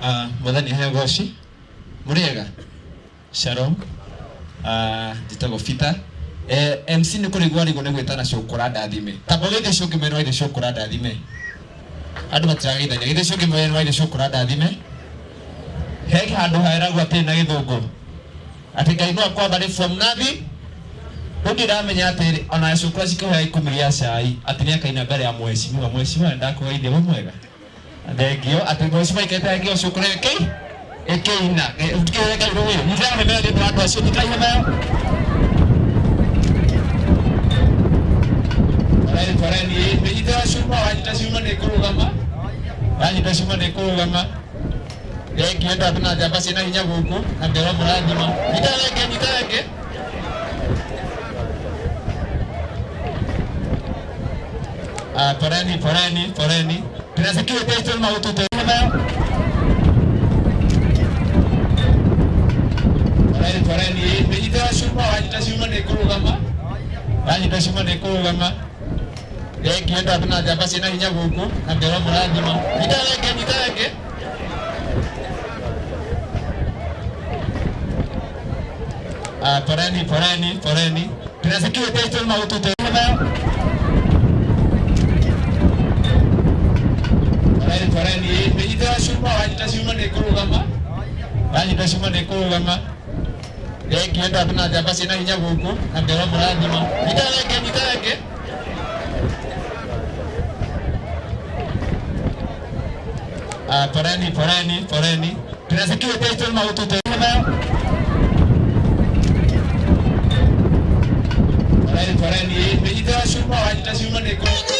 Mwathani haya goshi. Muriega. Shalom. Jitagwo Peter. MC nĩ kũrigwo arigwo nĩ gwĩtana cũkũra ndathime. Tamba gĩthĩ cũngĩ mwena wa ithi cũkũra ndathime. Andũ matiragĩithania gĩthĩ cũngĩ mwena wa ithi cũkũra ndathime. He handũ haeragwo atĩ na gĩthũngũ. Atĩ Ngai no akwambare from nothing. Ndĩramenya atĩ ona cũkũra cikĩhoya ikũmi gĩa cai atĩ nĩ akaina mbere ya mwecimu ndakũgeithia we mwega. Thengio atĩ mwecimu aikete ngio cũkũra ĩkĩina. Ũtikĩreka Ngai rũĩ. Nĩndĩramenya nĩ andũ acio tikaihemeo. Foreni nĩnyita cuma wanyita cuma nĩkũrũgama. Wanyita cuma nĩkũrũgama. Thengio andũ atĩ na njamba ciĩna hinya gũkũ na mbero mũrathima. Nyita reke. Foreni. Tunasikia testo maututo hema. Foreni nĩnyita cuma wanyita cuma nĩkũrũgama. Wanyita cuma nĩkũrũgama. Thengio andũ atĩ na njamba ciĩna hinya gũkũ na mbero mũrathima. Nyita reke. Foreni. Tunasikia testo maututo hema. Foreni nĩnyita cuma wanyita cuma nĩkũrũgama. Wanyita cuma nĩkũrũgama. Thengio andũ atĩ na njamba ciĩna hinya gũkũ na mbero mũrathima. Nyita reke. Foreni. Tunasikia testo maututo hema. Foreni nĩnyita cuma wanyita cuma nĩkũrũgama.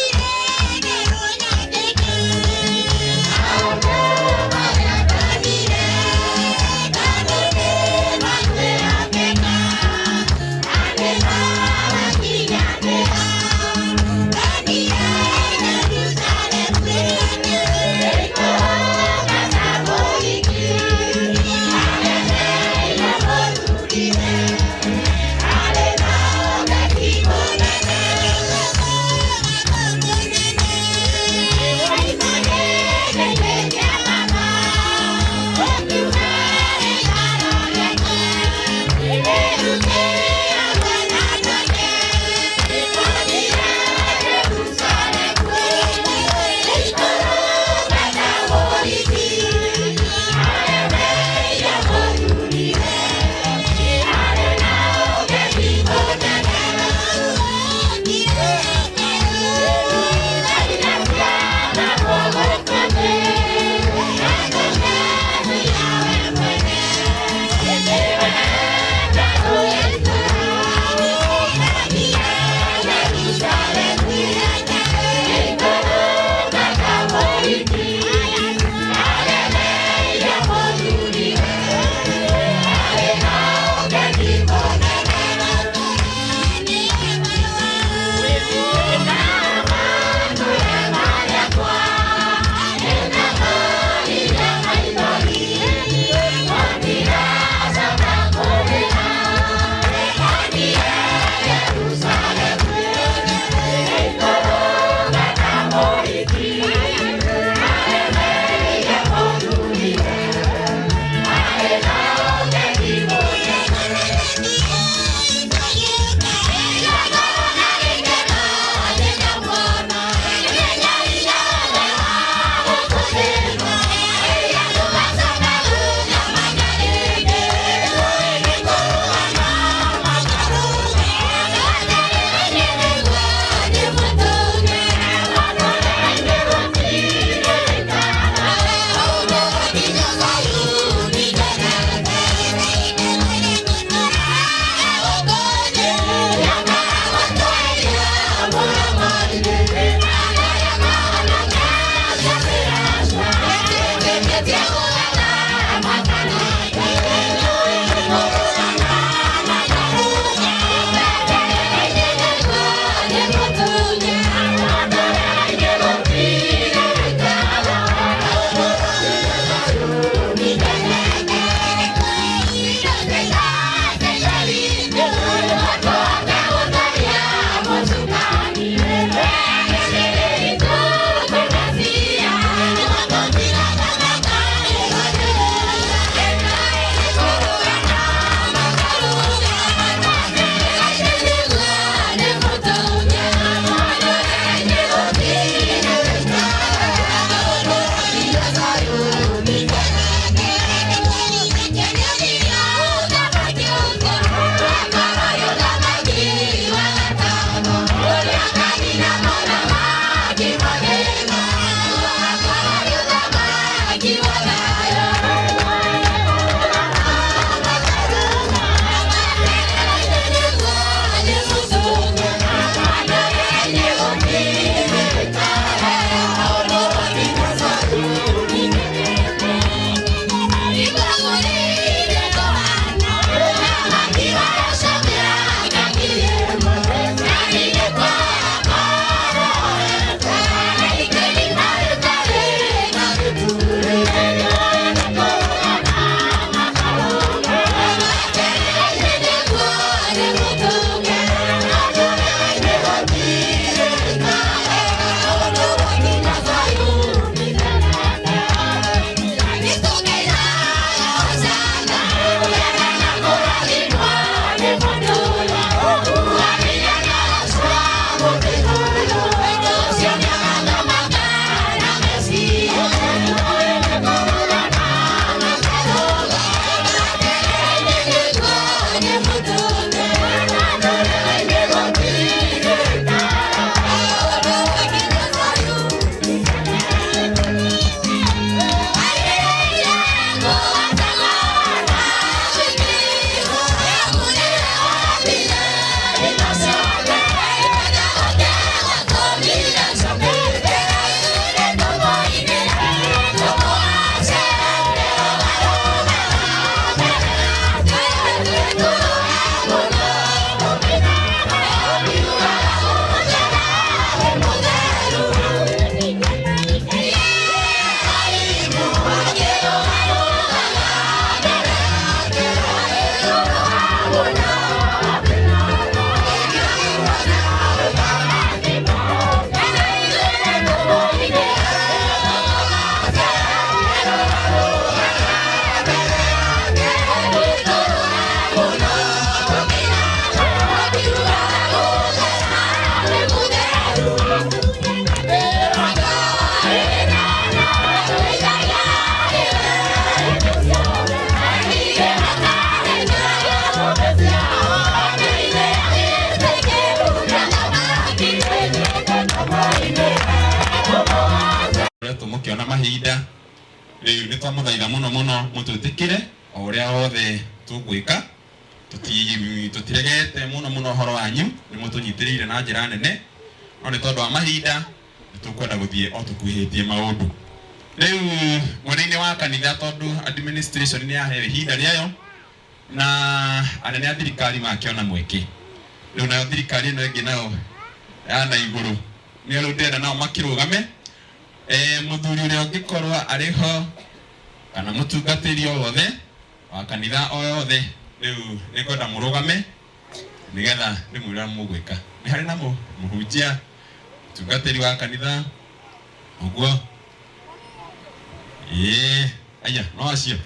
mahinda riu ni twamuthaitha muno mututikire o uria othe tugwika tutiregete muno horo wanyu ni mutunyitirire na njira nene no ni tondu wa mahinda tukwenda guthie o tukuhitie maundu riu mwene wa kanitha tondu administration ni yahe ihinda riayo na anene a thirikari makiona mweke riu nayo thirikari ino ingi nayo yana iguru ni riu ndenda nao makirugame muthuri uria ungikorwa ariho kana mutungatiri o wothe wa kanitha o yothe riu ni kwenda murugame nigetha ndimwira mugwika ni hari na muhunjia mutungatiri wa kanitha uguo aya no acio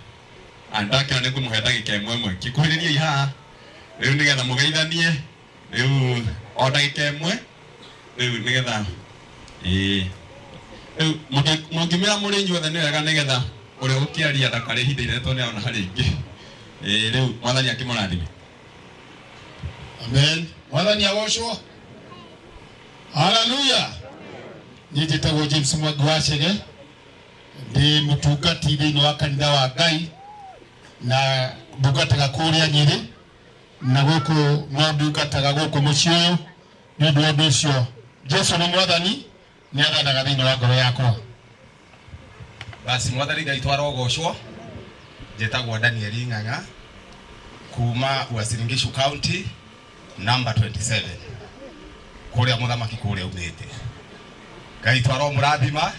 andake na kumuhe ndagika imwe kikuhiriria ihaha riu nigetha mugeithanie riu o ndagika imwe riu nigetha mungimira muri inyuothe ni wega nigetha uria ukiaria ndakari ihinda inene tondu niona hari ingi riu mwathani akimurathime. Amen. Mwathani agocwo. Hallelujah. Njitagwo James Mwangi wa Chege ndi mutungati thiini wa kanitha wa Ngai na ndungataga kuria Nyeri na guku no ndungataga guku mucii uyu ni undu wa undu ucio Jesu ni mwathani ni athanaga thiini wa ngoro yakwa. Basi mwathani Ngai twarogocwo. Njitagwo Daniel Ng'ang'a kuma Uasin Gishu County number 27 kuria muthamaki kuria umite. Ngai twaro murathima,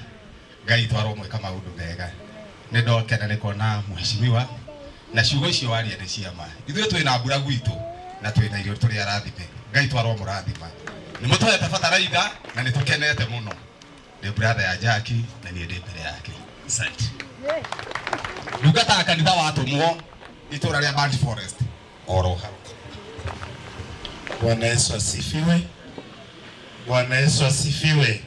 Ngai twaro mweka maundu mega. Ni ndokena ni kuona mheshimiwa na ciugo icio waria ni ciama. Ithuĩ twina mbura gwitu na twina irio turi arathime. Ngai twaro murathima. Ni mutwete bataraitha na ni tukenete muno. Ni brother ya Jackie na ni ndi mbere yake. Asante. Ndungata kanitha watumwo itura ria Band Forest oroha. Bwana Yesu asifiwe. Bwana Yesu asifiwe.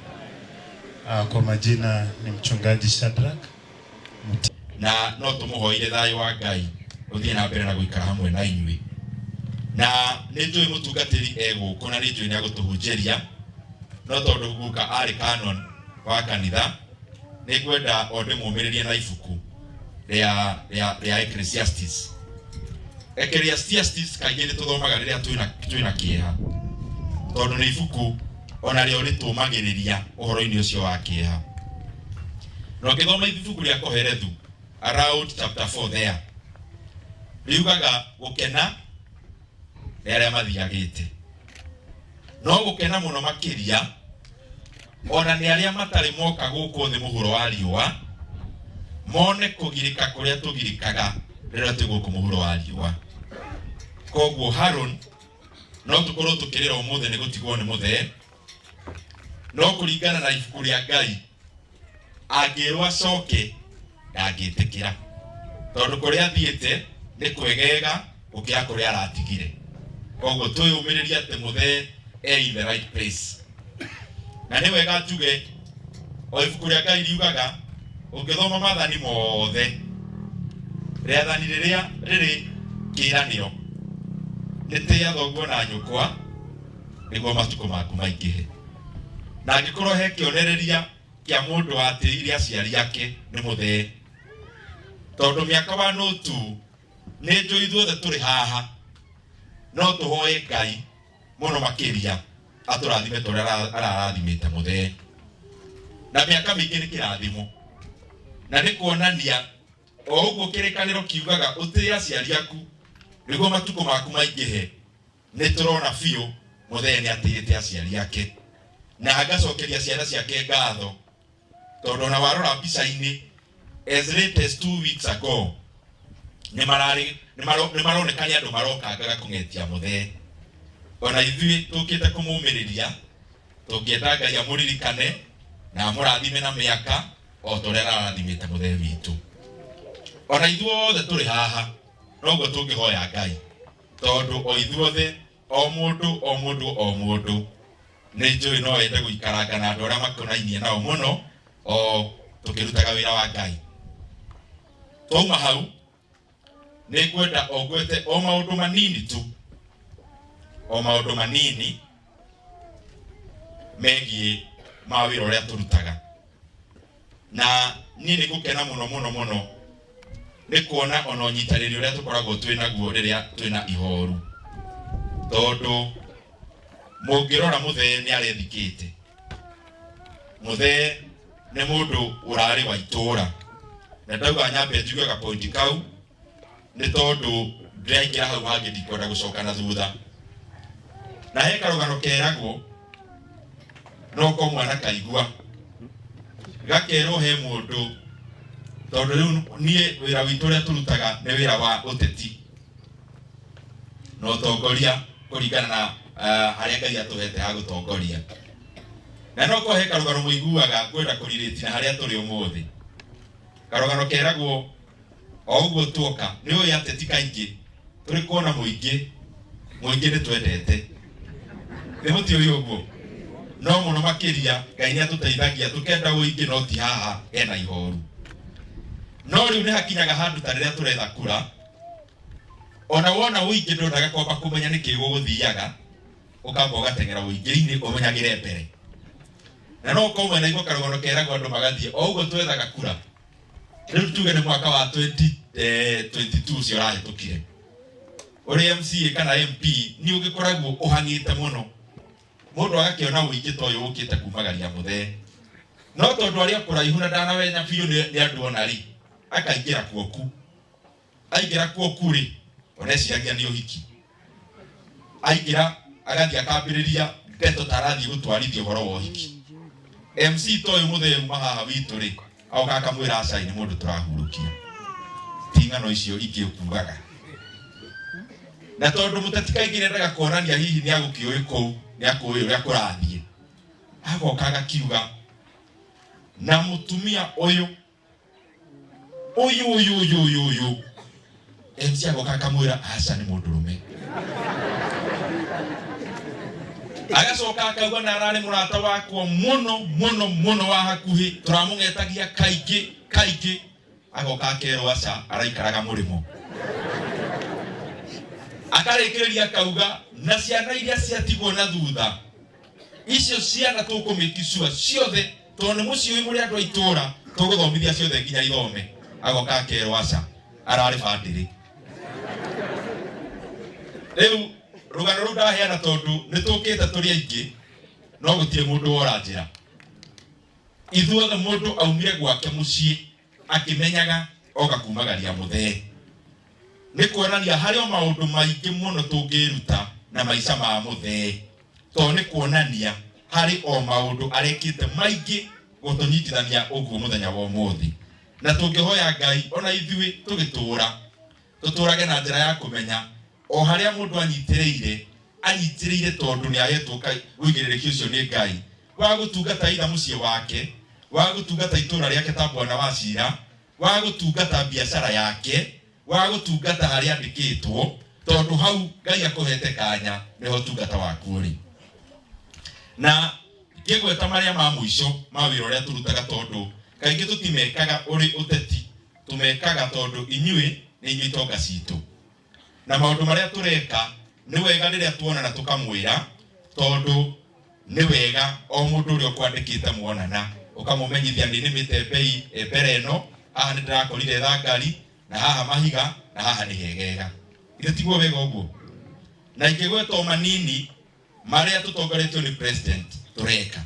Kwa majina ni mchungaji Shadrack na no tumuhoire thayo wa Ngai uthie na mbere na guikara hamwe na inyui na ni njui mutungatiri ego kuna ni njui ni agutuhunjeria no tondu guka ari canon wa kanitha ni kwenda onde mumiririe na ibuku ria Ecclesiastes. Ecclesiastes kaingĩ nĩ tuthomaga rĩrĩa twĩna kĩeha tondu nĩ ibuku ona rĩo rĩtũmagĩrĩria ũhoro-inĩ ũcio wa kĩeha. No ngĩthoma ibuku rĩa Koherethu around chapter 4 there riugaga gũkena nĩ arĩa mathiagĩte no gũkena mũno makĩria ona nĩ arĩa matarĩ moka gũkũ thĩ mũhuro wa riũa mone kũgirĩka kũrĩa tũgirĩkaga rĩrĩa twĩ gũkũ mũhuro wa riũa. Koguo Harun no tũkorwo tũkĩrĩra ũmũthĩ nĩ gũtigwo nĩ mũthee no kũringana na ibuku rĩa Ngai angĩrwo acoke ndangĩtĩkĩra tondu kũrĩa athiĩte nĩ kwegega gũkĩra kũrĩa aratigire. Koguo twĩyũmĩrĩrie atĩ mũthee in the right place na nĩ wega tuge o ibuku rĩa Ngai riugaga ũngĩthoma maathani mothe rĩathani rĩrĩa rĩrĩ kĩĩranĩro nĩ tĩa thoguo na nyũkwa nĩguo matukũ maku maingĩhe na angĩkorwo he kĩonereria kĩa mũndũ watĩrĩire aciari ake nĩ mũthee tondu mĩaka wa nũtu nĩ njũĩ ithuothe tũrĩ haha no tũhoe Ngai mũno makĩria atũrathime tũrĩa ararathimĩte mũthee na mĩaka mĩingĩ nĩ kĩrathimo na nĩ kuonania o ũguo kĩrĩkanĩro kiugaga ũtĩĩ aciari aku nĩguo matukũ maku maingĩhe nĩ tũrona biũ mũthee nĩ atĩĩte aciari ake na agacokeria ciana ciake ngatho tondu ona warora mbica-inĩ as late as 2 weeks ago nĩ maroneka nĩ andũ marokangaga kũng'etia mũthee ona ithuĩ tũkĩte kũmũmĩrĩria tũngĩenda Ngai amũririkane na amũrathime na mĩaka o tũrĩa arathimĩte mũthee witũ. Ona ithuothe tũrĩ haha noguo tũngĩhoya Ngai tondu o ithuothe o mũndũ nĩ njũĩ no ende gũikaranga na andũ arĩa makonainie nao mũno o tũkĩrutaga wĩra wa Ngai. Twauma hau nĩ ngwenda o ngwete o maũndũ manini tu o maũndũ manini megiĩ mawĩra ũrĩa tũrutaga na ni nĩ gũkena mũno nĩ kuona ona ũnyitanĩri ũrĩa tũkoragwo twĩnaguo rĩrĩa twĩna ihoru, tondũ mũngĩrora Muthee nĩ arethikĩte. Muthee nĩ mũndũ ũrarĩ wa itũra, na ndauga nyambe njuge ga point kau nĩ tondũ ndĩraingĩra hau hangĩ ndikwenda gũcoka na thutha. Na he karũgano keragwo no ko mwana kaigua gakerwo he mũndũ, tondũ rĩu niĩ wĩra witũ ũrĩa tũrutaga nĩ wĩra wa ũteti na ũtongoria kũringana na harĩa Ngai atũhete ha gũtongoria. Na no ko he karũgano mũiguaga kwenda kũrirĩti na harĩa tũrĩ ũmũthĩ. Karũgano keragwo o ũguo tuoka nĩ ũĩ ateti kaingĩ tũrĩ kuona mũingĩ nĩ twendete. Nĩ mũtiũĩ ũguo, no mũno makĩria Ngai nĩ atũteithagia tũkenda ũingĩ no ti haha hena ihoru. No rĩu nĩ hakinyaga handũ ta rĩrĩa tũretha kura, ona wona ũingĩ ndũnaga kwamba kũmenya nĩkĩ gũgũthiaga, ũkamba ũgateng'era ũingĩ-inĩ ũmenyagĩre mbere. Na no ko mwena igua karũgano keragwo andũ magathiĩ o ũguo twethaga kura. Rĩu tuge nĩ mwaka wa 2022 ũcio ũrahĩtũkire, ũrĩ MCA kana MP nĩ ũgĩkoragwo ũhang'ĩte mũno, mũndũ agakĩona ũingĩ ta ũyũ ũkĩte kumagaria Muthee. No tondũ arĩa kũraihu na ndanawenya biũ nĩ andũ ona rĩ akaingĩra kuoku, aingĩra kuoku rĩ oneciragia nĩ ũhiki, aingĩra agathiĩ akambĩrĩria ndeto tarathiĩ gũtwarithia ũhoro wa ũhiki. MC ta ũyũ Muthee uma haha witũ rĩ agoka akamwĩra aca nĩ mũndũ tũrahurũkia, ti ng'ano icio ingĩ ũkugaga. Na tondũ mũteti kaingĩ nĩendaga kuonania hihi nĩ agũkĩũĩ kũu, nĩ akũĩ ũrĩa kũrathiĩ, agoka agakiuga na mũtumia ũyũ MC agoka akamwĩra aca nĩ mũndũrũme. Agacoka akauga na ararĩ mũrata wakwa mũno wa hakuhĩ, tũramũng'etagia kaingĩ, agoka akerwo aca araikaraga mũrĩmo. Akarĩkĩrĩria akauga na ciana iria ciatigwo na thutha, icio ciana tũkũmĩkicua ciothe, tondũ nĩ mũciĩ ũyũ mũrĩ andũ a itũra tũgũthomithia ciothe nginya ithome. Agoka akerwo aca ararĩ bandĩrĩ. Rĩu rũgano rũu ndaheana tondũ nĩ tũkĩte tũrĩ aingĩ no gũtirĩ mũndũ wora njĩra. Ithuothe mũndũ aumire gwake mũciĩ akĩmenyaga oka kumagaria Muthee. Nĩ kuonania harĩ o maũndũ maingĩ mũno tũngĩruta na maica ma Muthee, tondũ nĩ kuonania harĩ o maũndũ arekĩte maingĩ gũtũnyitithania ũguo mũthenya wa ũmũthĩ. Na tũngĩhoya Ngai ona ithuĩ tũtũrage na njĩra ya kũmenya o harĩa mũndũ anyitĩrĩire tondũ nĩ ahetwo wĩigĩrĩrĩki ũcio nĩ Ngai wa gũtungata itha mũciĩ wake, wa gũtungata itũra rĩake ta Bwana wa Cira, wa gũtungata biacara yake, wa gũtungata harĩa andĩkĩtwo, tondũ hau Ngai akũhete kanya nĩho tungata waku ũrĩ. Na ngĩgweta marĩa ma mũico ma wĩra ũrĩa tũrutaga, tondũ kaingĩ tũtimekaga ũrĩ ũteti, tũmekaga tondũ inyuĩ nĩ inyuĩ itonga citũ. Na maũndũ marĩa tũreka nĩ wega rĩrĩa tuonana tũkamwĩra, tondũ nĩ wega o mũndũ ũrĩa ũkwandĩkĩte muonana ũkamũmenyithia nĩ nĩmĩte mbei mbere ĩno, haha nĩ ndĩrakorire thangari, na haha mahiga, na haha nĩ hegega. Ithe tiguo wega ũguo. Na ingĩgweta o manini marĩa tũtongoretio nĩ president tũreka.